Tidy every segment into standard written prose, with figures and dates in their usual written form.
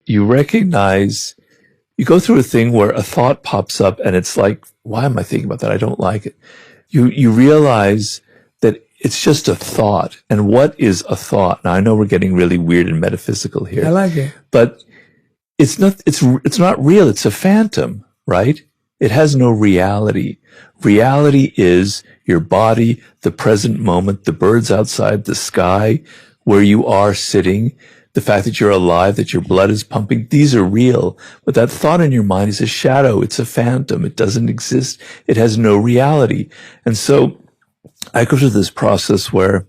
you recognize, you go through a thing where a thought pops up and it's like, why am I thinking about that? I don't like it. You realize that it's just a thought. And what is a thought? Now, I know we're getting really weird and metaphysical here. I like it. But it's not real. It's a phantom, right? It has no reality. Reality is your body, the present moment, the birds outside, the sky, where you are sitting, the fact that you're alive, that your blood is pumping. These are real. But that thought in your mind is a shadow. It's a phantom. It doesn't exist. It has no reality. And so I go through this process where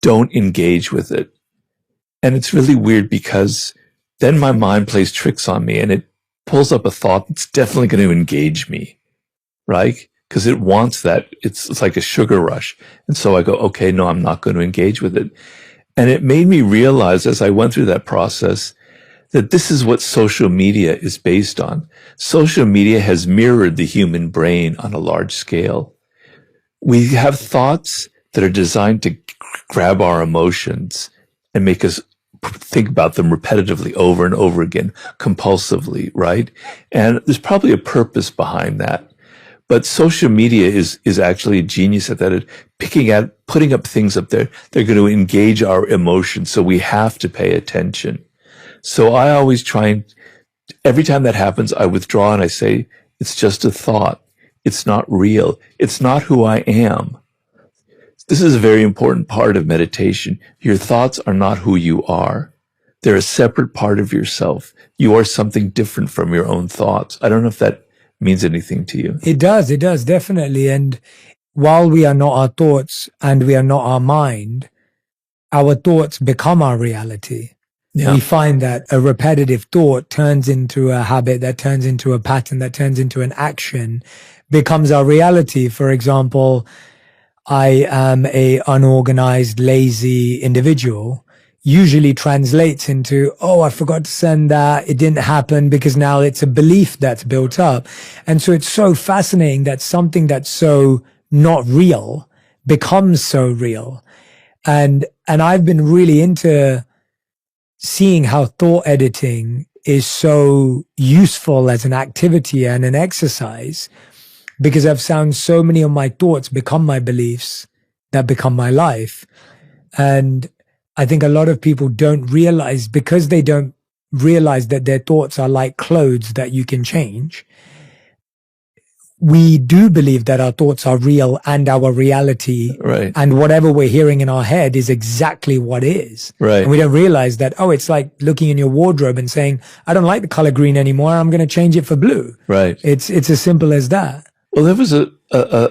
don't engage with it. And it's really weird because then my mind plays tricks on me and it pulls up a thought that's definitely going to engage me, right? Because it wants that. It's like a sugar rush. And so I go, okay, no, I'm not going to engage with it. And it made me realize as I went through that process that this is what social media is based on. Social media has mirrored the human brain on a large scale. We have thoughts that are designed to grab our emotions and make us think about them repetitively over and over again, compulsively, right? And there's probably a purpose behind that. But social media is actually a genius at that, at putting up things up there. They're going to engage our emotions. So we have to pay attention. So I always try and every time that happens, I withdraw and I say, it's just a thought. It's not real. It's not who I am. This is a very important part of meditation. Your thoughts are not who you are. They're a separate part of yourself. You are something different from your own thoughts. I don't know if that means anything to you. It does, definitely. And while we are not our thoughts and we are not our mind, our thoughts become our reality. Yeah. We find that a repetitive thought turns into a habit, that turns into a pattern, that turns into an action, becomes our reality. For example, I am a unorganized, lazy individual, usually translates into, oh, I forgot to send that. It didn't happen, because now it's a belief that's built up. And so it's so fascinating that something that's so not real becomes so real. And I've been really into seeing how thought editing is so useful as an activity and an exercise, because I've found so many of my thoughts become my beliefs that become my life. And I think a lot of people don't realize, because they don't realize that their thoughts are like clothes that you can change. We do believe that our thoughts are real and our reality. Right. And whatever we're hearing in our head is exactly what is. Right. And we don't realize that, oh, it's like looking in your wardrobe and saying, I don't like the color green anymore. I'm going to change it for blue. Right. It's as simple as that. Well, there was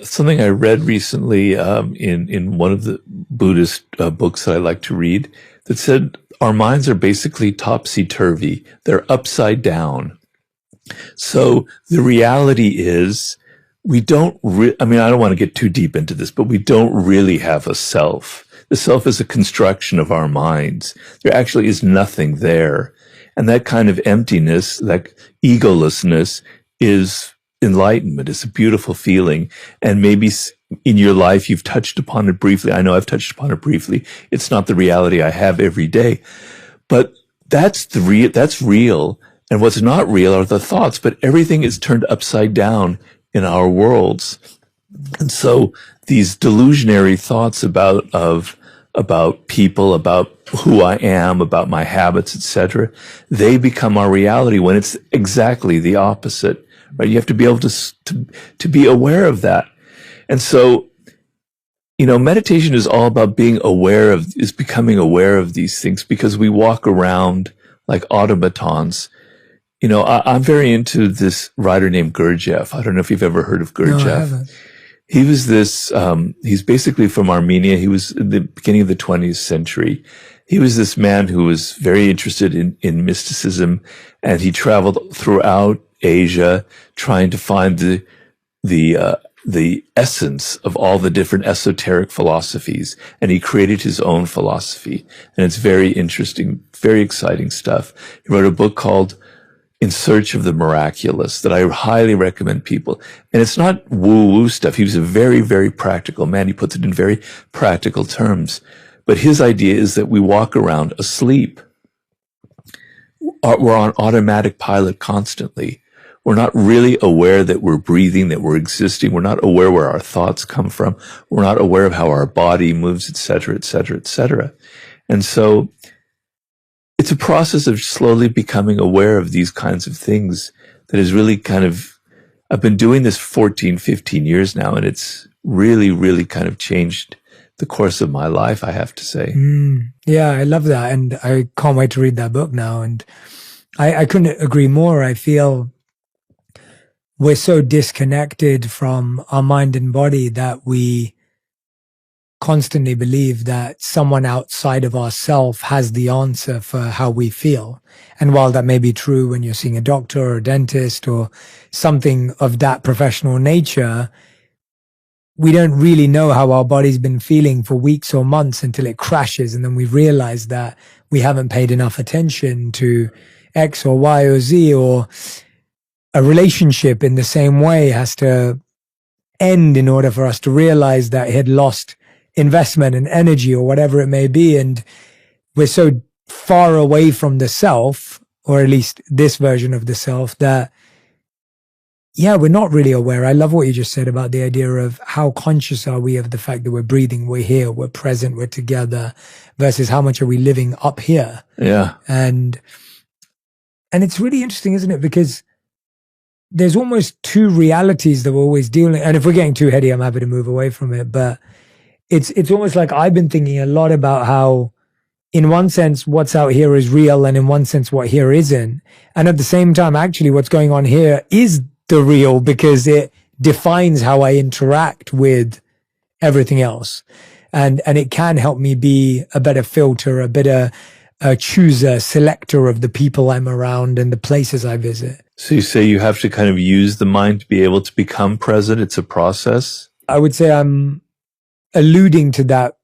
something I read recently in one of the Buddhist books that I like to read that said our minds are basically topsy-turvy. They're upside down. So the reality is we don't I mean, I don't want to get too deep into this, but we don't really have a self. The self is a construction of our minds. There actually is nothing there. And that kind of emptiness, that egolessness, is enlightenment. It's a beautiful feeling. And maybe in your life, you've touched upon it briefly. I know I've touched upon it briefly. It's not the reality I have every day, but that's real. And what's not real are the thoughts, but everything is turned upside down in our worlds. And so these delusionary thoughts about people, about who I am, about my habits, etc., they become our reality when it's exactly the opposite. Right? You have to be able to be aware of that. And so, meditation is all about becoming aware of these things, because we walk around like automatons. I'm very into this writer named Gurdjieff. I don't know if you've ever heard of Gurdjieff. No, I haven't. He was he's basically from Armenia. He was in the beginning of the 20th century. He was this man who was very interested in mysticism, and he traveled throughout Asia trying to find the essence of all the different esoteric philosophies. And he created his own philosophy. And it's very interesting, very exciting stuff. He wrote a book called In Search of the Miraculous that I highly recommend people. And it's not woo-woo stuff. He was a very, very practical man. He puts it in very practical terms. But his idea is that we walk around asleep. we're on automatic pilot constantly. We're not really aware that we're breathing, that we're existing. We're not aware where our thoughts come from. We're not aware of how our body moves, et cetera, et cetera, et cetera. And so it's a process of slowly becoming aware of these kinds of things that is really kind of, I've been doing this 14, 15 years now, and it's really, really kind of changed the course of my life, I have to say. Yeah, I love that. And I can't wait to read that book now. And I couldn't agree more. I feel we're so disconnected from our mind and body that we constantly believe that someone outside of ourselves has the answer for how we feel. And while that may be true when you're seeing a doctor or a dentist or something of that professional nature, we don't really know how our body's been feeling for weeks or months until it crashes. And then we realize that we haven't paid enough attention to X or Y or Z, or a relationship in the same way has to end in order for us to realize that it had lost investment and energy or whatever it may be. And we're so far away from the self, or at least this version of the self, that yeah, we're not really aware. I love what you just said about the idea of how conscious are we of the fact that we're breathing, we're here, we're present, we're together, versus how much are we living up here. Yeah. And it's really interesting, isn't it? Because there's almost two realities that we're always dealing. And if we're getting too heady, I'm happy to move away from it. But it's almost like I've been thinking a lot about how, in one sense, what's out here is real, and in one sense, what here isn't. And at the same time, actually, what's going on here is the real, because it defines how I interact with everything else. And it can help me be a better filter, a better chooser, selector of the people I'm around and the places I visit. So you say you have to kind of use the mind to be able to become present. It's a process. I would say I'm alluding to that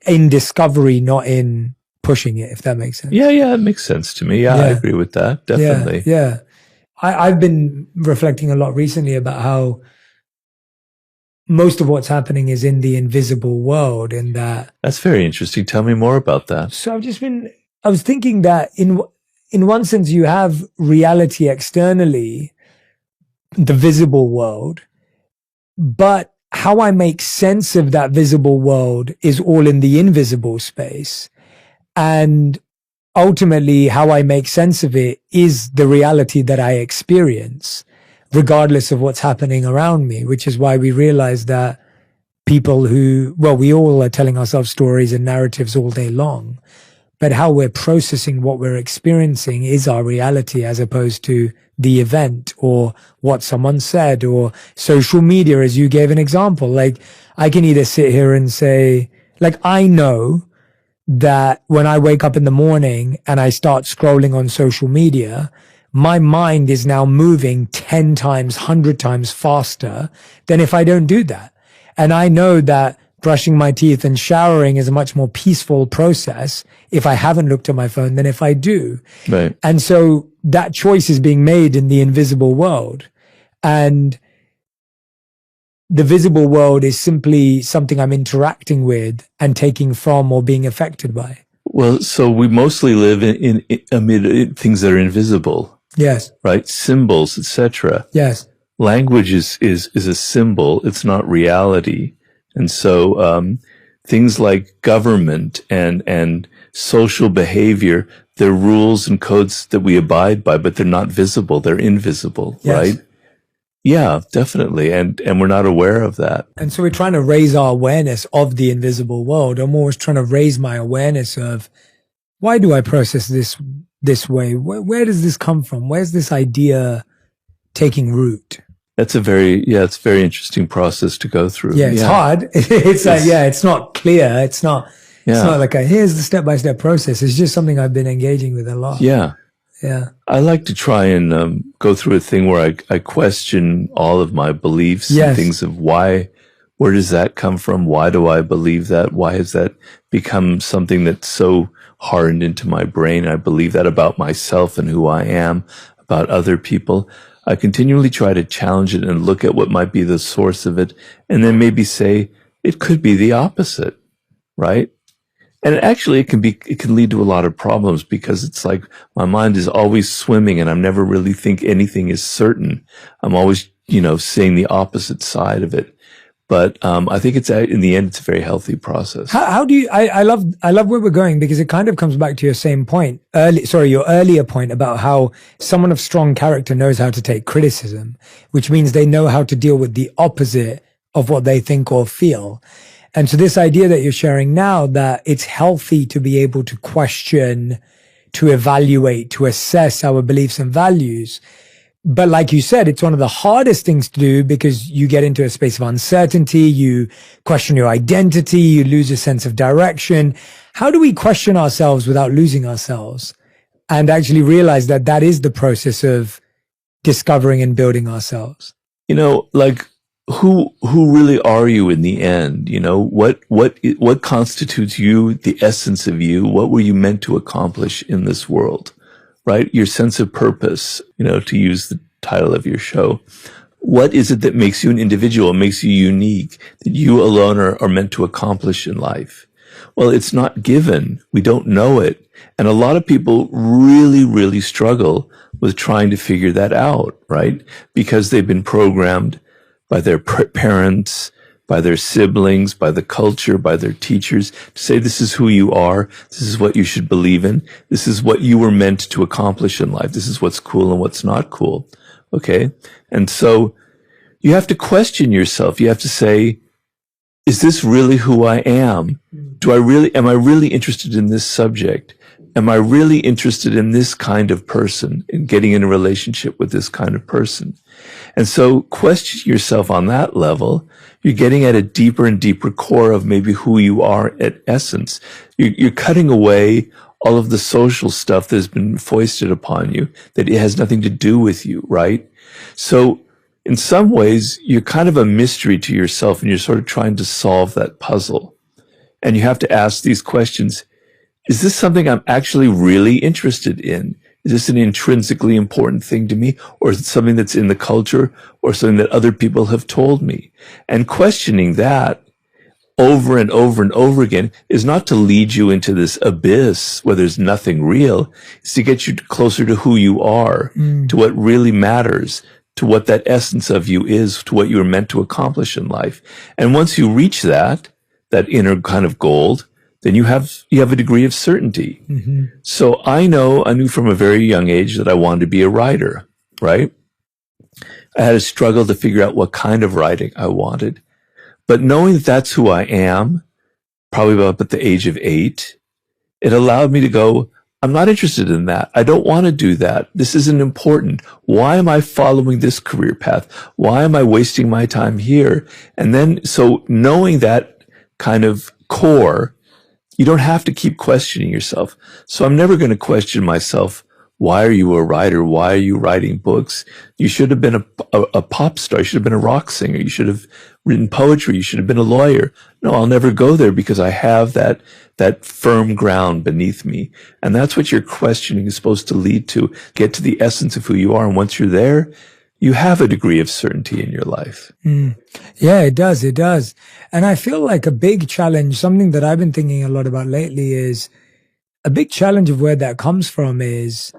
in discovery, not in pushing it, if that makes sense. Yeah, it makes sense to me. Yeah, I agree with that. Definitely. Yeah. I've been reflecting a lot recently about how most of what's happening is in the invisible world, and that's very interesting. Tell me more about that. So I was thinking that in one sense you have reality externally, the visible world, but how I make sense of that visible world is all in the invisible space. And ultimately, how I make sense of it is the reality that I experience, regardless of what's happening around me, which is why we realize that people we all are telling ourselves stories and narratives all day long, but how we're processing what we're experiencing is our reality, as opposed to the event or what someone said or social media, as you gave an example. Like, I can either sit here and say, like, I know that when I wake up in the morning and I start scrolling on social media, my mind is now moving 10 times, 100 times faster than if I don't do that. And I know that brushing my teeth and showering is a much more peaceful process if I haven't looked at my phone than if I do. Right. And so that choice is being made in the invisible world. And the visible world is simply something I'm interacting with and taking from or being affected by. Well, so we mostly live in amid things that are invisible. Yes. Right? Symbols, etc. Yes. Language is a symbol. It's not reality. And so things like government and social behavior, they're rules and codes that we abide by, but they're not visible. They're invisible, yes. Right? Yeah, definitely. And we're not aware of that. And so we're trying to raise our awareness of the invisible world. I'm always trying to raise my awareness of, why do I process this way? Where does this come from? Where's this idea taking root? That's it's a very interesting process to go through. Yeah, it's hard. It's not clear. It's not like here's the step-by-step process. It's just something I've been engaging with a lot. Yeah. Yeah. I like to try and go through a thing where I question all of my beliefs and things of where does that come from? Why do I believe that? Why has that become something that's so hardened into my brain? I believe that about myself and who I am, about other people. I continually try to challenge it and look at what might be the source of it, and then maybe say it could be the opposite, right? And actually it can lead to a lot of problems because it's like my mind is always swimming and I'm never really think anything is certain. I'm always, saying the opposite side of it. But I think in the end, it's a very healthy process. How do you, I love where we're going because it kind of comes back to your same point, your earlier point about how someone of strong character knows how to take criticism, which means they know how to deal with the opposite of what they think or feel. And so this idea that you're sharing now, that it's healthy to be able to question, to evaluate, to assess our beliefs and values. But like you said, it's one of the hardest things to do because you get into a space of uncertainty, you question your identity, you lose a sense of direction. How do we question ourselves without losing ourselves and actually realize that that is the process of discovering and building ourselves? Like who really are you in the end? What constitutes you, the essence of you? What were you meant to accomplish in this world? Right? Your sense of purpose, to use the title of your show. What is it that makes you an individual, makes you unique, that you alone are meant to accomplish in life? Well, it's not given. We don't know it. And a lot of people really, really struggle with trying to figure that out, right? Because they've been programmed by their parents, by their siblings, by the culture, by their teachers, to say this is who you are, this is what you should believe in, this is what you were meant to accomplish in life, this is what's cool and what's not cool, okay? And so you have to question yourself. You have to say, is this really who I am? Am I really interested in this subject? Am I really interested in this kind of person, in getting in a relationship with this kind of person? And so question yourself on that level. You're getting at a deeper and deeper core of maybe who you are at essence. You're cutting away all of the social stuff that's been foisted upon you, that it has nothing to do with you, right? So in some ways, you're kind of a mystery to yourself and you're sort of trying to solve that puzzle. And you have to ask these questions. Is this something I'm actually really interested in? Is this an intrinsically important thing to me? Or is it something that's in the culture or something that other people have told me? And questioning that over and over and over again is not to lead you into this abyss where there's nothing real. It's to get you closer to who you are, to what really matters, to what that essence of you is, to what you were meant to accomplish in life. And once you reach that inner kind of gold, then you have a degree of certainty. Mm-hmm. So I knew from a very young age that I wanted to be a writer, right? I had a struggle to figure out what kind of writing I wanted. But knowing that that's who I am, probably about at the age of 8, it allowed me to go, I'm not interested in that. I don't want to do that. This isn't important. Why am I following this career path? Why am I wasting my time here? And then, so knowing that kind of core, you don't have to keep questioning yourself. So I'm never going to question myself. Why are you a writer? Why are you writing books? You should have been a pop star. You should have been a rock singer. You should have written poetry. You should have been a lawyer. No, I'll never go there because I have that firm ground beneath me. And that's what your questioning is supposed to lead to. Get to the essence of who you are. And once you're there, you have a degree of certainty in your life. Yeah, it does. It does. And I feel like a big challenge, something that I've been thinking a lot about lately, is a big challenge of where that comes from is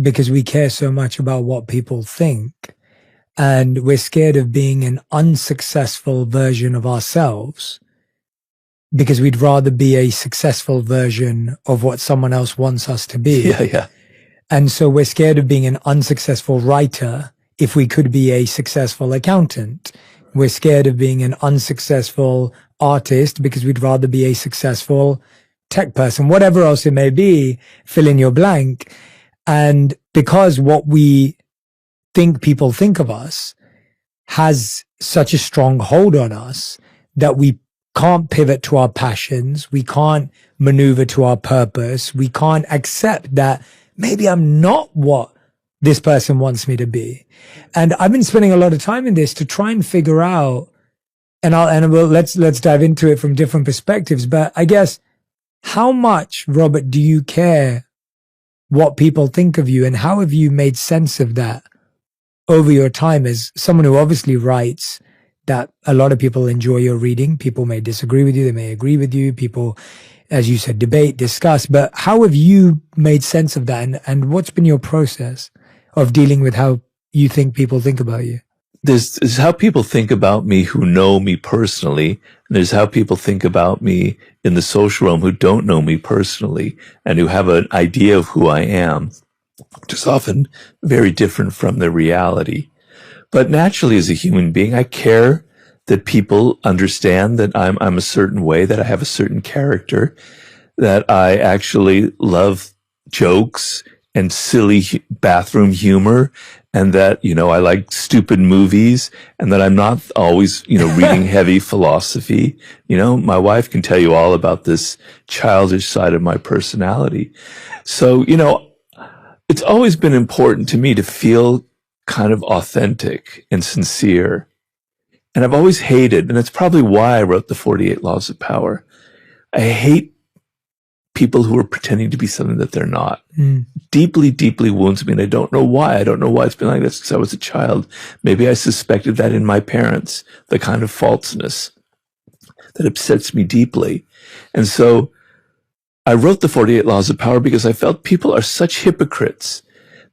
because we care so much about what people think and we're scared of being an unsuccessful version of ourselves because we'd rather be a successful version of what someone else wants us to be. Yeah. And so we're scared of being an unsuccessful writer if we could be a successful accountant. We're scared of being an unsuccessful artist because we'd rather be a successful tech person, whatever else it may be, fill in your blank. And because what we think people think of us has such a strong hold on us that we can't pivot to our passions, we can't maneuver to our purpose, we can't accept that maybe I'm not what this person wants me to be. And I've been spending a lot of time in this to try and figure out, let's dive into it from different perspectives. But I guess, how much, Robert, do you care what people think of you, and how have you made sense of that over your time as someone who obviously writes that a lot of people enjoy your reading? People may disagree with you, they may agree with you, people as you said, debate, discuss. But how have you made sense of that? And what's been your process of dealing with how you think people think about you? There's how people think about me who know me personally, and there's how people think about me in the social realm who don't know me personally and who have an idea of who I am, which is often very different from the reality. But naturally, as a human being, I care that people understand that I'm a certain way, that I have a certain character, that I actually love jokes and silly bathroom humor, and that, I like stupid movies, and that I'm not always, reading heavy philosophy. My wife can tell you all about this childish side of my personality. So, it's always been important to me to feel kind of authentic and sincere. And I've always hated, and it's probably why I wrote the 48 Laws of Power. I hate people who are pretending to be something that they're not. Deeply, deeply wounds me, and I don't know why. I don't know why it's been like this since I was a child. Maybe I suspected that in my parents, the kind of falseness that upsets me deeply. And so I wrote the 48 Laws of Power because I felt people are such hypocrites.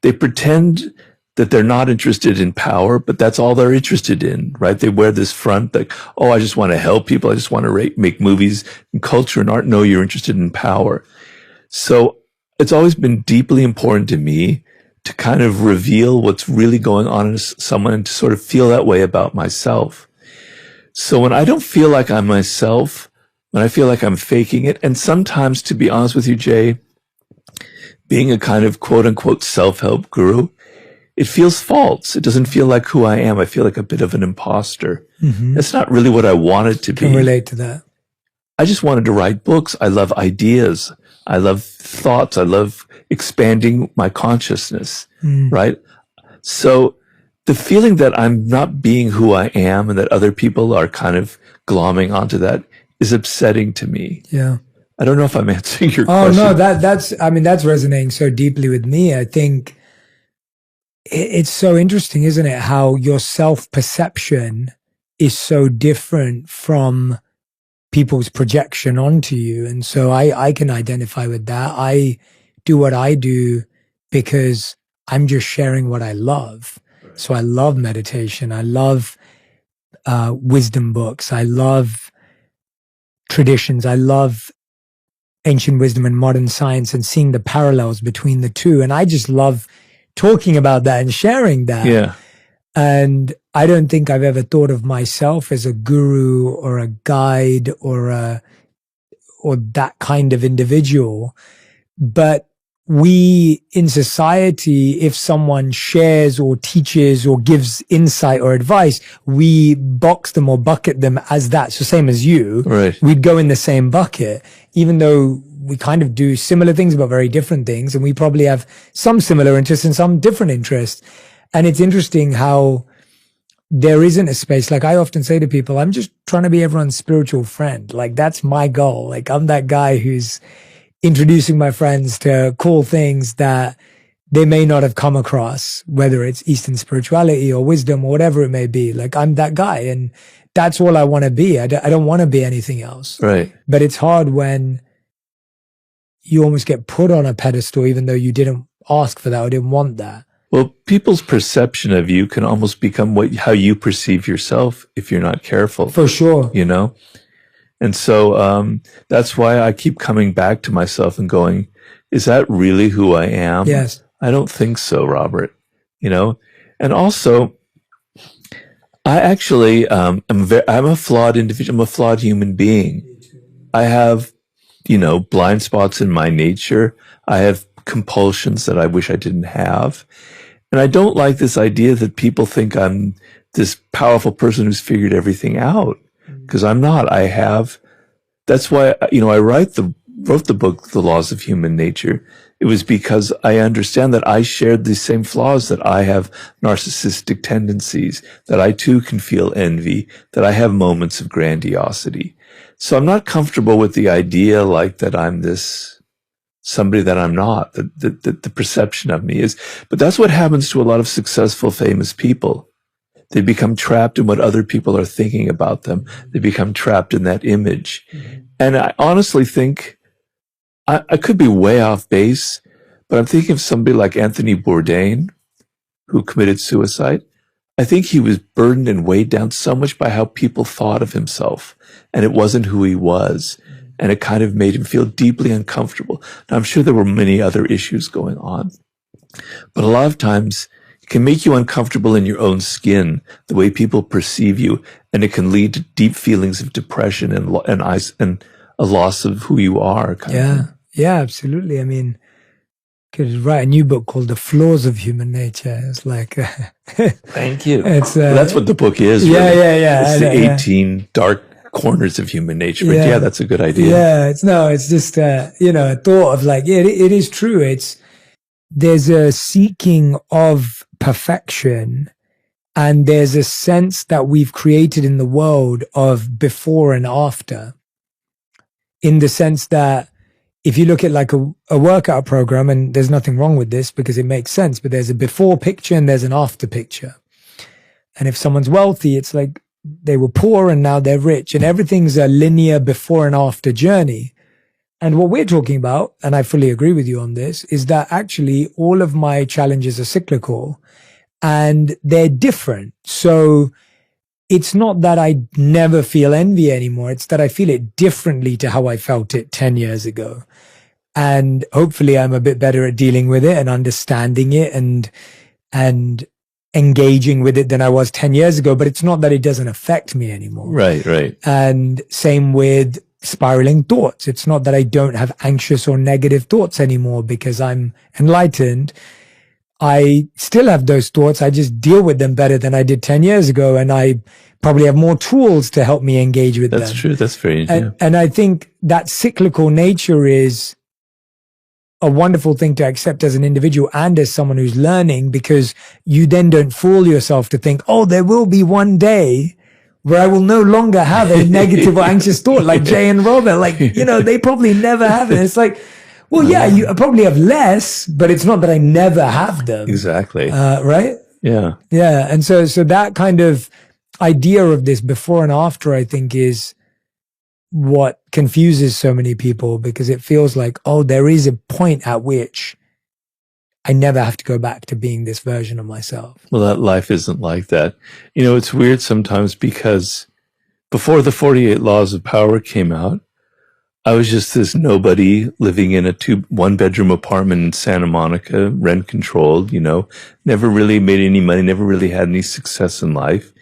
They pretend that they're not interested in power, but that's all they're interested in, right? They wear this front like, oh, I just want to help people. I just want to make movies and culture and art. No, you're interested in power. So it's always been deeply important to me to kind of reveal what's really going on in someone and to sort of feel that way about myself. So when I don't feel like I'm myself, when I feel like I'm faking it, and sometimes, to be honest with you, Jay, being a kind of quote unquote self-help guru, it feels false. It doesn't feel like who I am. I feel like a bit of an imposter. That's not really what I wanted to be. Can relate to that. I just wanted to write books. I love ideas. I love thoughts. I love expanding my consciousness, right? So the feeling that I'm not being who I am and that other people are kind of glomming onto that is upsetting to me. Yeah. I don't know if I'm answering your question. Oh, no, that's resonating so deeply with me. I think it's so interesting, isn't it? How your self-perception is so different from people's projection onto you. And so I can identify with that. I do what I do because I'm just sharing what I love. So I love meditation. I love wisdom books. I love traditions. I love ancient wisdom and modern science and seeing the parallels between the two. And I just love talking about that and sharing that. Yeah. And I don't think I've ever thought of myself as a guru or a guide or that kind of individual. But we in society, if someone shares or teaches or gives insight or advice, we box them or bucket them as that. So same as you, right. We'd go in the same bucket, even though we kind of do similar things, but very different things. And we probably have some similar interests and some different interests. And it's interesting how there isn't a space. Like I often say to people, I'm just trying to be everyone's spiritual friend. Like that's my goal. Like I'm that guy who's introducing my friends to cool things that they may not have come across, whether it's Eastern spirituality or wisdom or whatever it may be. Like I'm that guy, and that's all I want to be. I don't want to be anything else. Right. But it's hard when you almost get put on a pedestal, even though you didn't ask for that or didn't want that. Well, people's perception of you can almost become how you perceive yourself if you're not careful. For sure. And so that's why I keep coming back to myself and going, is that really who I am? Yes. I don't think so, Robert. And also, I actually I'm a flawed individual. I'm a flawed human being. I have, blind spots in my nature. I have compulsions that I wish I didn't have. And I don't like this idea that people think I'm this powerful person who's figured everything out, because I'm not. That's why, I wrote the book, The Laws of Human Nature. It was because I understand that I shared the same flaws, that I have narcissistic tendencies, that I too can feel envy, that I have moments of grandiosity. So I'm not comfortable with the idea like that I'm this somebody that I'm not, that the perception of me is. But that's what happens to a lot of successful, famous people. They become trapped in what other people are thinking about them. They become trapped in that image. And I honestly think I could be way off base, but I'm thinking of somebody like Anthony Bourdain, who committed suicide. I think he was burdened and weighed down so much by how people thought of himself, and it wasn't who he was. And it kind of made him feel deeply uncomfortable. Now, I'm sure there were many other issues going on, but a lot of times it can make you uncomfortable in your own skin, the way people perceive you, and it can lead to deep feelings of depression and a loss of who you are. Yeah, absolutely. I mean, could write a new book called The Flaws of Human Nature. It's like, thank you. It's well, that's what the book is. Yeah, really. yeah. It's the 18 dark corners of human nature. But yeah, that's a good idea. Yeah, it's just, a thought of like, it is true. There's a seeking of perfection, and there's a sense that we've created in the world of before and after, in the sense that if you look at like a workout program, and there's nothing wrong with this because it makes sense, but there's a before picture and there's an after picture. And if someone's wealthy, it's like they were poor and now they're rich, and everything's a linear before and after journey. And what we're talking about, and I fully agree with you on this, is that actually all of my challenges are cyclical and they're different. So it's not that I never feel envy anymore. It's that I feel it differently to how I felt it 10 years ago. And hopefully I'm a bit better at dealing with it and understanding it and engaging with it than I was 10 years ago. But it's not that it doesn't affect me anymore. Right. And same with spiraling thoughts. It's not that I don't have anxious or negative thoughts anymore because I'm enlightened. I still have those thoughts. I just deal with them better than I did 10 years ago. And I probably have more tools to help me engage with them. That's true. That's very true. And I think that cyclical nature is a wonderful thing to accept as an individual and as someone who's learning, because you then don't fool yourself to think, oh, there will be one day where I will no longer have a negative or anxious thought like Jay and Robert. Like, they probably never have it. It's like, well, yeah, you probably have less, but it's not that I never have them. Exactly. Right? Yeah. Yeah. And so that kind of idea of this before and after, I think, is what confuses so many people, because it feels like, oh, there is a point at which I never have to go back to being this version of myself. Well, that life isn't like that. It's weird sometimes because before the 48 Laws of Power came out, I was just this nobody living in a one-bedroom apartment in Santa Monica, rent controlled, never really made any money, never really had any success in life.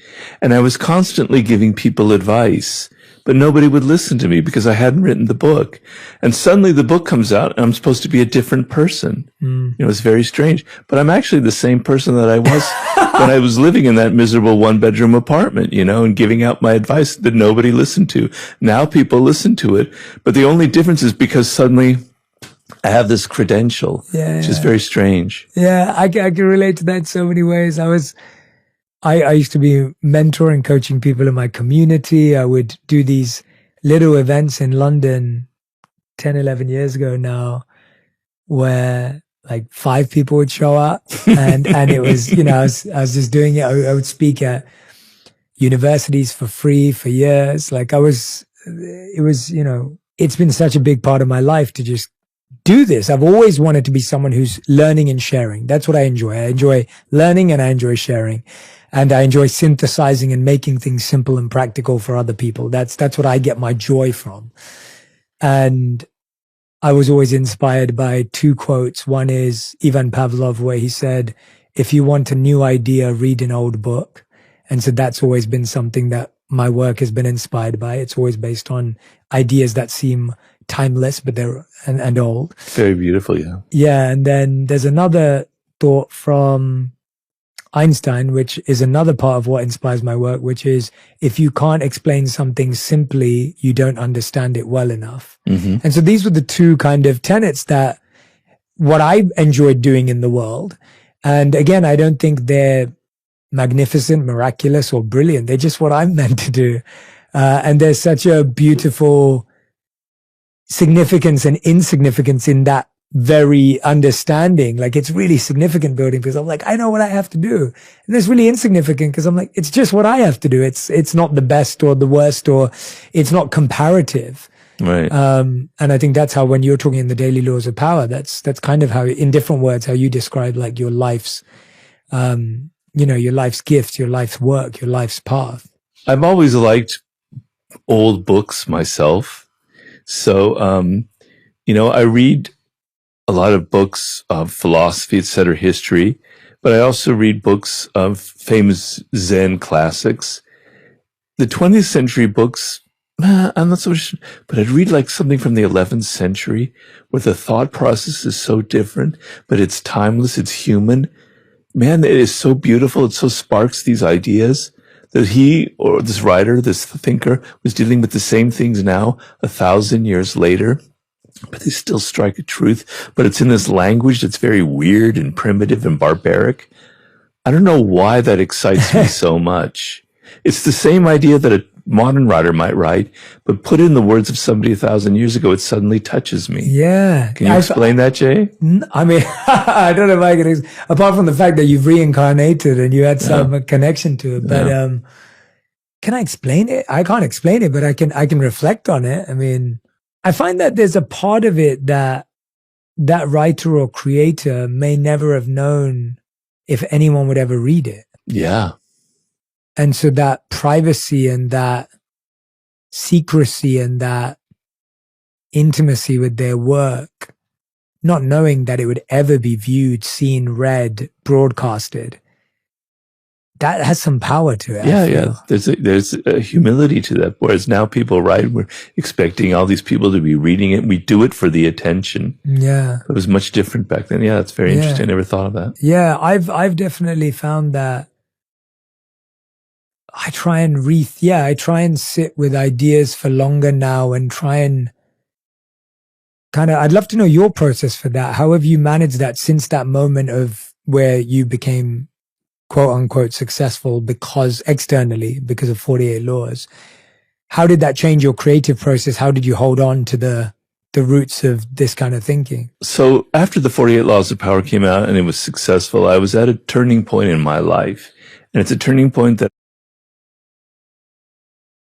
And I was constantly giving people advice, but nobody would listen to me because I hadn't written the book. And suddenly the book comes out and I'm supposed to be a different person. It's very strange, but I'm actually the same person that I was when I was living in that miserable one-bedroom apartment, and giving out my advice that nobody listened to. Now people listen to it, but the only difference is because suddenly I have this credential, which is very strange. Yeah, I can relate to that in so many ways. I used to be mentoring, coaching people in my community. I would do these little events in London 10, 11 years ago now, where like 5 people would show up and it was, I was just doing it. I would speak at universities for free for years. Like it's been such a big part of my life to just do this. I've always wanted to be someone who's learning and sharing. That's what I enjoy. I enjoy learning and I enjoy sharing. And I enjoy synthesizing and making things simple and practical for other people. That's what I get my joy from. And I was always inspired by 2 quotes. One is Ivan Pavlov, where he said, if you want a new idea, read an old book. And so that's always been something that my work has been inspired by. It's always based on ideas that seem timeless, but they're and old. Very beautiful, yeah. Yeah. And then there's another thought from Einstein, which is another part of what inspires my work, which is if you can't explain something simply, you don't understand it well enough. And so these were the 2 kind of tenets that what I enjoyed doing in the world. And again, I don't think they're magnificent, miraculous, or brilliant. They're just what I'm meant to do. And there's such a beautiful significance and insignificance in that very understanding. Like, it's really significant building because I'm like, I know what I have to do. And it's really insignificant because I'm like, it's just what I have to do. It's not the best or the worst, or it's not comparative. Right. And I think that's how, when you're talking in the daily laws of power, that's kind of how, in different words, how you describe like your life's, your life's gift, your life's work, your life's path. I've always liked old books myself. So, I read a lot of books of philosophy, etc., history, but I also read books of famous Zen classics. The 20th century books, I'm not so sure, but I'd read like something from the 11th century where the thought process is so different, but it's timeless, it's human. Man, it is so beautiful. It so sparks these ideas that he, or this writer, this thinker, was dealing with the same things now, 1,000 years later, but they still strike a truth. But it's in this language that's very weird and primitive and barbaric. I don't know why that excites me so much. It's the same idea that a modern writer might write, but put in the words of somebody 1,000 years ago, it suddenly touches me. Yeah. Can you explain that, Jay? I mean, I don't know if I can, apart from the fact that you've reincarnated and you had some connection to it, but can I explain it? I can't explain it, but I can reflect on it. I mean, I find that there's a part of it that writer or creator may never have known if anyone would ever read it. Yeah. And so that privacy and that secrecy and that intimacy with their work, not knowing that it would ever be viewed, seen, read, broadcasted, that has some power to it. Yeah. There's a humility to that. Whereas now people write, we're expecting all these people to be reading it. We do it for the attention. Yeah. It was much different back then. Yeah, that's very interesting. I never thought of that. Yeah, I've definitely found that I try and sit with ideas for longer now and try and I'd love to know your process for that. How have you managed that since that moment of where you became quote unquote successful externally because of 48 Laws? How did that change your creative process? How did you hold on to the roots of this kind of thinking? So after the 48 Laws of Power came out and it was successful, I was at a turning point in my life. And it's a turning point that